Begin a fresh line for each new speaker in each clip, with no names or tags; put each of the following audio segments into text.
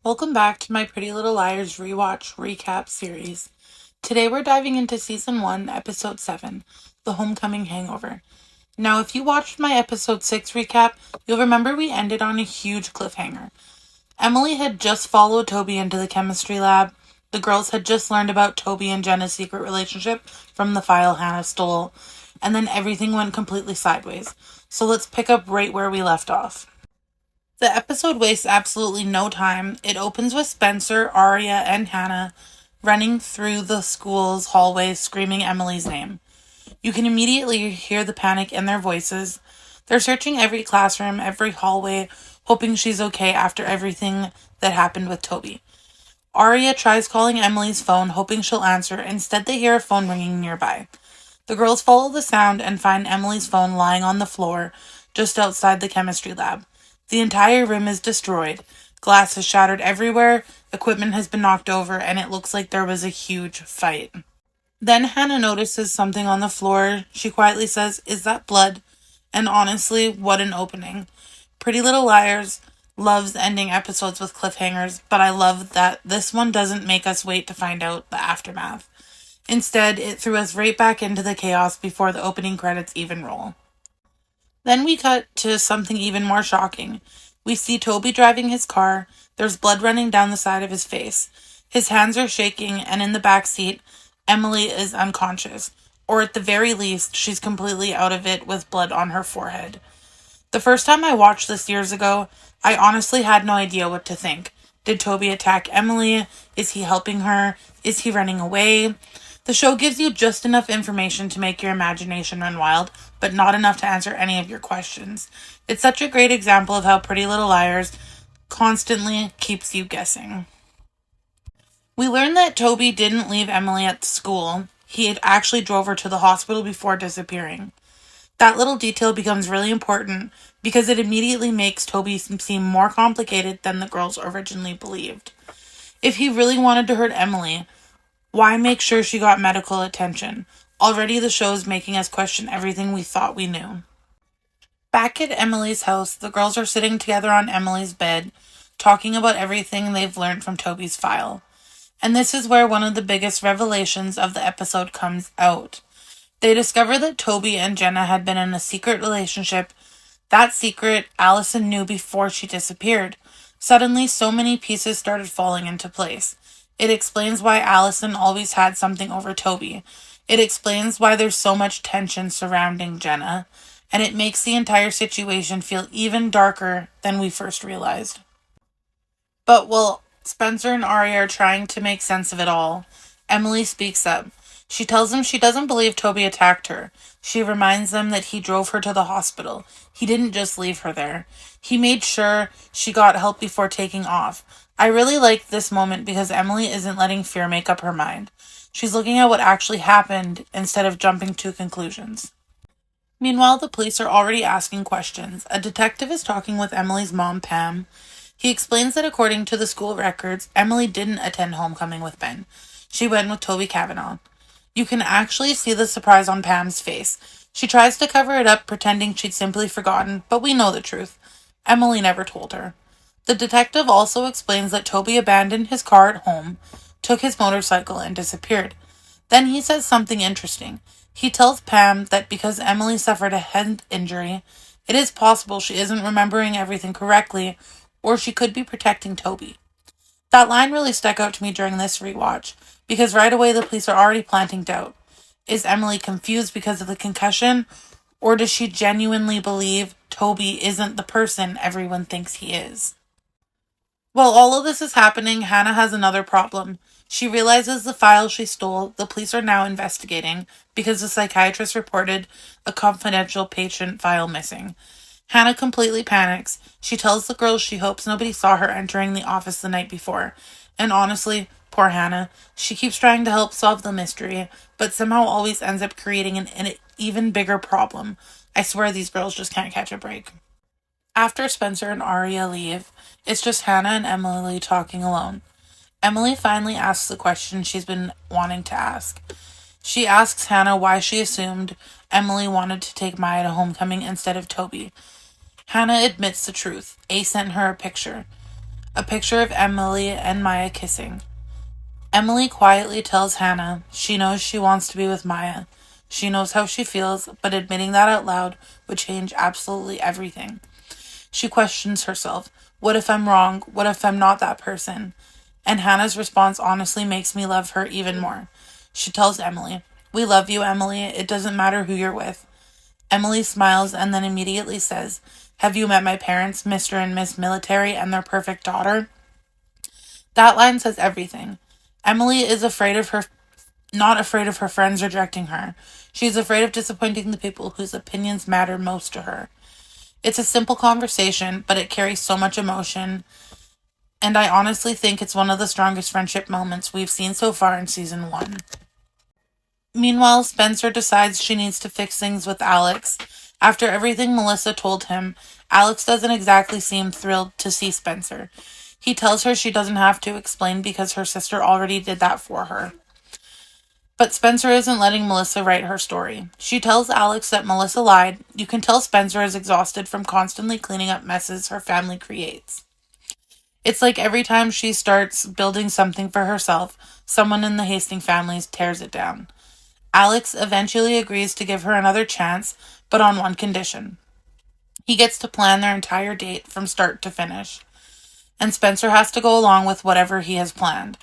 Welcome back to my Pretty Little Liars rewatch recap series. Today we're diving into Season 1, Episode 7, The Homecoming Hangover. Now, if you watched my Episode 6 recap, you'll remember we ended on a huge cliffhanger. Emily had just followed Toby into the chemistry lab. The girls had just learned about Toby and Jenna's secret relationship from the file Hannah stole, and then everything went completely sideways. So let's pick up right where we left off. The episode wastes absolutely no time. It opens with Spencer, Arya, and Hannah running through the school's hallways screaming Emily's name. You can immediately hear the panic in their voices. They're searching every classroom, every hallway, hoping she's okay after everything that happened with Toby. Arya tries calling Emily's phone, hoping she'll answer. Instead, they hear a phone ringing nearby. The girls follow the sound and find Emily's phone lying on the floor just outside the chemistry lab. The entire room is destroyed. Glass is shattered everywhere, equipment has been knocked over, and it looks like there was a huge fight. Then Hannah notices something on the floor. She quietly says, "Is that blood?" And honestly, what an opening. Pretty Little Liars loves ending episodes with cliffhangers, but I love that this one doesn't make us wait to find out the aftermath. Instead, it threw us right back into the chaos before the opening credits even roll. Then we cut to something even more shocking. We see Toby driving his car. There's blood running down the side of his face. His hands are shaking, and in the back seat, Emily is unconscious. Or at the very least, she's completely out of it with blood on her forehead. The first time I watched this years ago, I honestly had no idea what to think. Did Toby attack Emily? Is he helping her? Is he running away? The show gives you just enough information to make your imagination run wild, but not enough to answer any of your questions. It's such a great example of how Pretty Little Liars constantly keeps you guessing. We learn that Toby didn't leave Emily at school. He had actually drove her to the hospital before disappearing. That little detail becomes really important because it immediately makes Toby seem more complicated than the girls originally believed. If he really wanted to hurt Emily, why make sure she got medical attention? Already the show is making us question everything we thought we knew. Back at Emily's house, the girls are sitting together on Emily's bed, talking about everything they've learned from Toby's file. And this is where one of the biggest revelations of the episode comes out. They discover that Toby and Jenna had been in a secret relationship. That secret Allison knew before she disappeared. Suddenly, so many pieces started falling into place. It explains why Allison always had something over Toby. It explains why there's so much tension surrounding Jenna. And it makes the entire situation feel even darker than we first realized. But while Spencer and Arya are trying to make sense of it all, Emily speaks up. She tells them she doesn't believe Toby attacked her. She reminds them that he drove her to the hospital. He didn't just leave her there. He made sure she got help before taking off. I really like this moment because Emily isn't letting fear make up her mind. She's looking at what actually happened instead of jumping to conclusions. Meanwhile, the police are already asking questions. A detective is talking with Emily's mom, Pam. He explains that according to the school records, Emily didn't attend homecoming with Ben. She went with Toby Cavanaugh. You can actually see the surprise on Pam's face. She tries to cover it up, pretending she'd simply forgotten, but we know the truth. Emily never told her. The detective also explains that Toby abandoned his car at home, took his motorcycle, and disappeared. Then he says something interesting. He tells Pam that because Emily suffered a head injury, it is possible she isn't remembering everything correctly, or she could be protecting Toby. That line really stuck out to me during this rewatch, because right away the police are already planting doubt. Is Emily confused because of the concussion, or does she genuinely believe Toby isn't the person everyone thinks he is? While all of this is happening, Hannah has another problem. She realizes the file she stole, the police are now investigating because the psychiatrist reported a confidential patient file missing. Hannah completely panics. She tells the girls she hopes nobody saw her entering the office the night before. And honestly, poor Hannah, she keeps trying to help solve the mystery, but somehow always ends up creating an even bigger problem. I swear these girls just can't catch a break. After Spencer and Arya leave, it's just Hannah and Emily talking alone. Emily finally asks the question she's been wanting to ask. She asks Hannah why she assumed Emily wanted to take Maya to homecoming instead of Toby. Hannah admits the truth. A sent her a picture. A picture of Emily and Maya kissing. Emily quietly tells Hannah she knows she wants to be with Maya. She knows how she feels, but admitting that out loud would change absolutely everything. She questions herself. What if I'm wrong? What if I'm not that person? And Hannah's response honestly makes me love her even more. She tells Emily, "We love you, Emily. It doesn't matter who you're with." Emily smiles and then immediately says, "Have you met my parents, Mr. and Miss Military, and their perfect daughter?" That line says everything. Emily is not afraid of her friends rejecting her. She's afraid of disappointing the people whose opinions matter most to her. It's a simple conversation, but it carries so much emotion, and I honestly think it's one of the strongest friendship moments we've seen so far in season 1. Meanwhile, Spencer decides she needs to fix things with Alex. After everything Melissa told him, Alex doesn't exactly seem thrilled to see Spencer. He tells her she doesn't have to explain because her sister already did that for her. But Spencer isn't letting Melissa write her story. She tells Alex that Melissa lied. You can tell Spencer is exhausted from constantly cleaning up messes her family creates. It's like every time she starts building something for herself, someone in the Hastings family tears it down. Alex eventually agrees to give her another chance, but on one condition. He gets to plan their entire date from start to finish, and Spencer has to go along with whatever he has planned.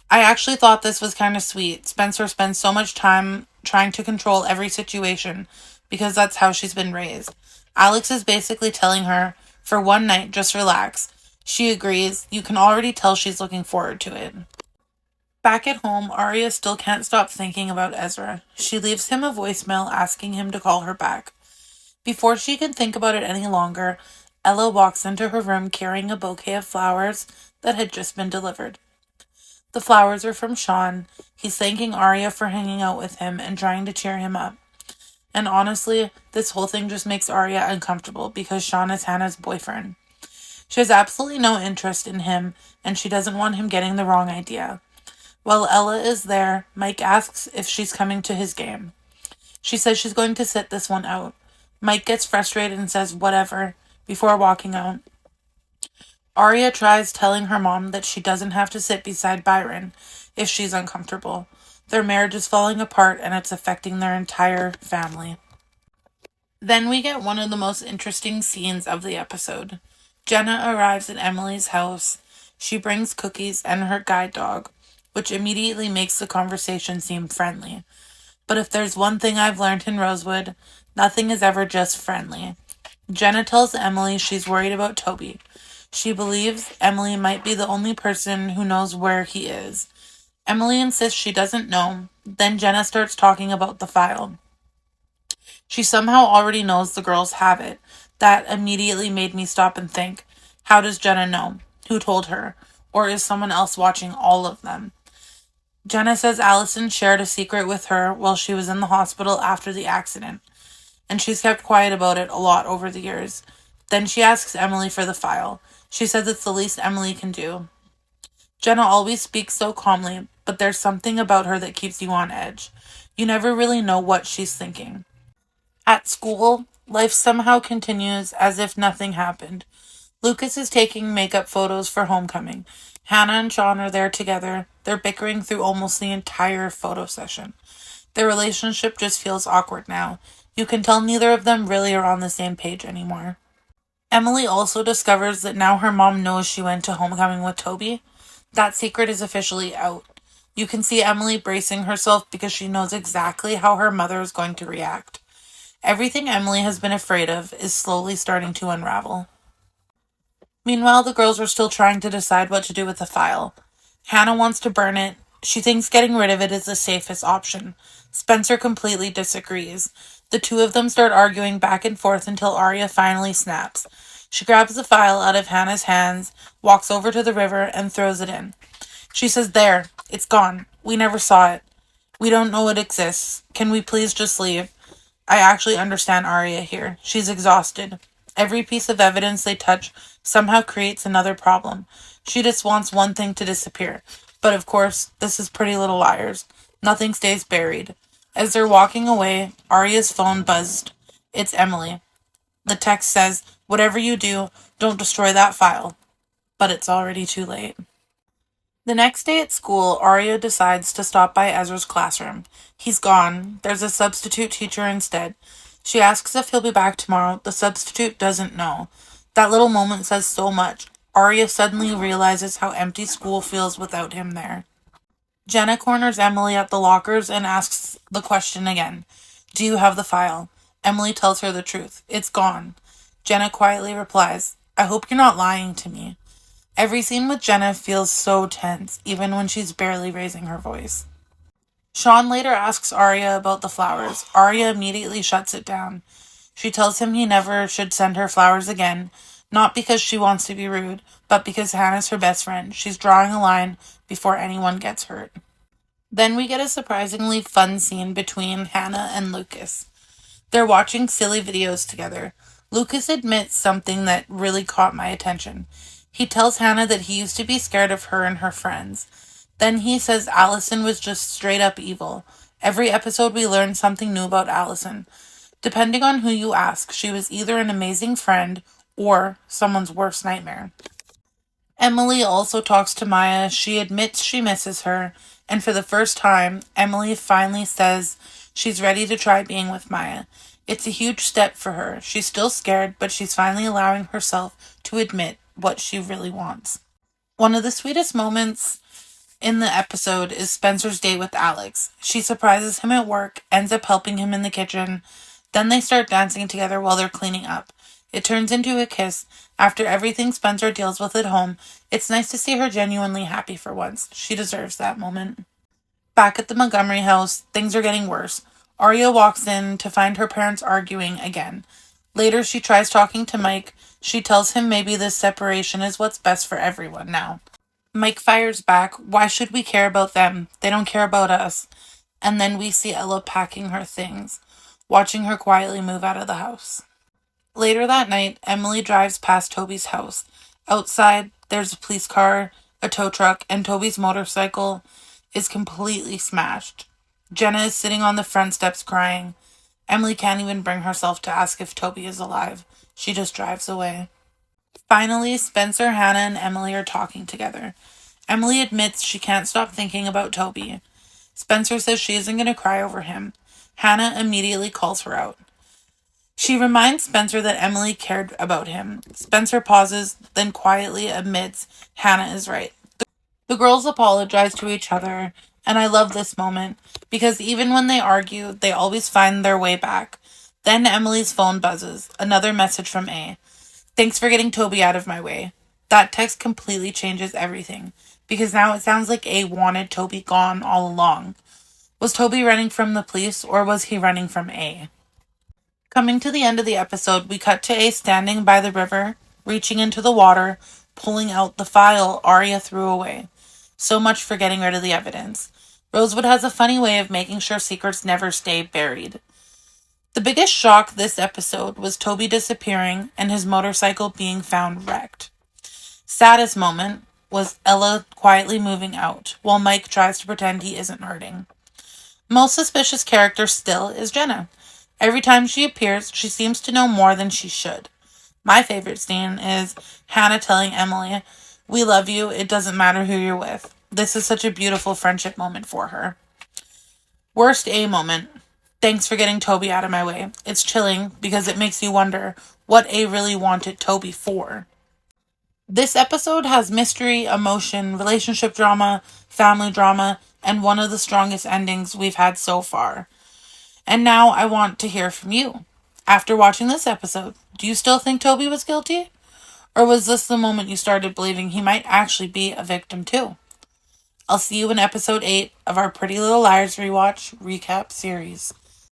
I actually thought this was kind of sweet. Spencer spends so much time trying to control every situation because that's how she's been raised. Alex is basically telling her, for one night, just relax. She agrees. You can already tell she's looking forward to it. Back at home, Arya still can't stop thinking about Ezra. She leaves him a voicemail asking him to call her back. Before she can think about it any longer, Ella walks into her room carrying a bouquet of flowers that had just been delivered. The flowers are from Sean. He's thanking Arya for hanging out with him and trying to cheer him up. And honestly, this whole thing just makes Arya uncomfortable because Sean is Hannah's boyfriend. She has absolutely no interest in him, and she doesn't want him getting the wrong idea. While Ella is there, Mike asks if she's coming to his game. She says she's going to sit this one out. Mike gets frustrated and says whatever before walking out. Arya tries telling her mom that she doesn't have to sit beside Byron if she's uncomfortable. Their marriage is falling apart and it's affecting their entire family. Then we get one of the most interesting scenes of the episode. Jenna arrives at Emily's house. She brings cookies and her guide dog, which immediately makes the conversation seem friendly. But if there's one thing I've learned in Rosewood, nothing is ever just friendly. Jenna tells Emily she's worried about Toby. She believes Emily might be the only person who knows where he is. Emily insists she doesn't know. Then Jenna starts talking about the file. She somehow already knows the girls have it. That immediately made me stop and think, how does Jenna know? Who told her? Or is someone else watching all of them? Jenna says Allison shared a secret with her while she was in the hospital after the accident, and she's kept quiet about it a lot over the years. Then she asks Emily for the file. She says it's the least Emily can do. Jenna always speaks so calmly, but there's something about her that keeps you on edge. You never really know what she's thinking. At school, life somehow continues as if nothing happened. Lucas is taking makeup photos for homecoming. Hannah and Sean are there together. They're bickering through almost the entire photo session. Their relationship just feels awkward now. You can tell neither of them really are on the same page anymore. Emily also discovers that now her mom knows she went to homecoming with Toby. That secret is officially out. You can see Emily bracing herself because she knows exactly how her mother is going to react. Everything Emily has been afraid of is slowly starting to unravel. Meanwhile, the girls are still trying to decide what to do with the file. Hannah wants to burn it. She thinks getting rid of it is the safest option. Spencer completely disagrees. The two of them start arguing back and forth until Arya finally snaps. She grabs the file out of Hannah's hands, walks over to the river, and throws it in. She says, "There, it's gone. We never saw it. We don't know it exists. Can we please just leave?" I actually understand Arya here. She's exhausted. Every piece of evidence they touch somehow creates another problem. She just wants one thing to disappear. But of course, this is Pretty Little Liars. Nothing stays buried. As they're walking away, Arya's phone buzzed. It's Emily. The text says, "Whatever you do, don't destroy that file." but it's already too late. The next day at school, Arya decides to stop by Ezra's classroom. He's gone. There's a substitute teacher instead. She asks if he'll be back tomorrow. The substitute doesn't know. That little moment says so much. Arya suddenly realizes how empty school feels without him there. Jenna corners Emily at the lockers and asks the question again. Do you have the file? Emily tells her the truth. It's gone. Jenna quietly replies, I hope you're not lying to me. Every scene with Jenna feels so tense, even when she's barely raising her voice. Sean later asks Arya about the flowers. Arya immediately shuts it down. She tells him he never should send her flowers again, not because she wants to be rude, but because Hannah's her best friend. She's drawing a line before anyone gets hurt. Then we get a surprisingly fun scene between Hannah and Lucas. They're watching silly videos together. Lucas admits something that really caught my attention. He tells Hannah that he used to be scared of her and her friends. Then he says Allison was just straight up evil. Every episode we learn something new about Allison. Depending on who you ask, she was either an amazing friend or someone's worst nightmare. Emily also talks to Maya. She admits she misses her, and for the first time, Emily finally says she's ready to try being with Maya. It's a huge step for her. She's still scared, but she's finally allowing herself to admit what she really wants. One of the sweetest moments in the episode is Spencer's date with Alex. She surprises him at work, ends up helping him in the kitchen. Then they start dancing together while they're cleaning up. It turns into a kiss. After everything Spencer deals with at home, it's nice to see her genuinely happy for once. She deserves that moment. Back at the Montgomery house, things are getting worse. Arya walks in to find her parents arguing again. Later, she tries talking to Mike. She tells him maybe this separation is what's best for everyone now. Mike fires back, why should we care about them? They don't care about us. And then we see Ella packing her things, watching her quietly move out of the house. Later that night, Emily drives past Toby's house. Outside, there's a police car, a tow truck, and Toby's motorcycle is completely smashed. Jenna is sitting on the front steps crying. Emily can't even bring herself to ask if Toby is alive. She just drives away. Finally, Spencer, Hannah, and Emily are talking together. Emily admits she can't stop thinking about Toby. Spencer says she isn't going to cry over him. Hannah immediately calls her out. She reminds Spencer that Emily cared about him. Spencer pauses, then quietly admits Hannah is right. The girls apologize to each other, and I love this moment because even when they argue, they always find their way back. Then Emily's phone buzzes. Another message from A. Thanks for getting Toby out of my way. That text completely changes everything because now it sounds like A wanted Toby gone all along. Was Toby running from the police or was he running from A? Coming to the end of the episode, we cut to A standing by the river, reaching into the water, pulling out the file Arya threw away. So much for getting rid of the evidence. Rosewood has a funny way of making sure secrets never stay buried. The biggest shock this episode was Toby disappearing and his motorcycle being found wrecked. Saddest moment was Ella quietly moving out, while Mike tries to pretend he isn't hurting. Most suspicious character still is Jenna. Every time she appears, she seems to know more than she should. My favorite scene is Hannah telling Emily, we love you, it doesn't matter who you're with. This is such a beautiful friendship moment for her. Worst A moment. Thanks for getting Toby out of my way. It's chilling because it makes you wonder what A really wanted Toby for. This episode has mystery, emotion, relationship drama, family drama, and one of the strongest endings we've had so far. And now I want to hear from you. After watching this episode, do you still think Toby was guilty? Or was this the moment you started believing he might actually be a victim too? I'll see you in episode 8 of our Pretty Little Liars rewatch recap series.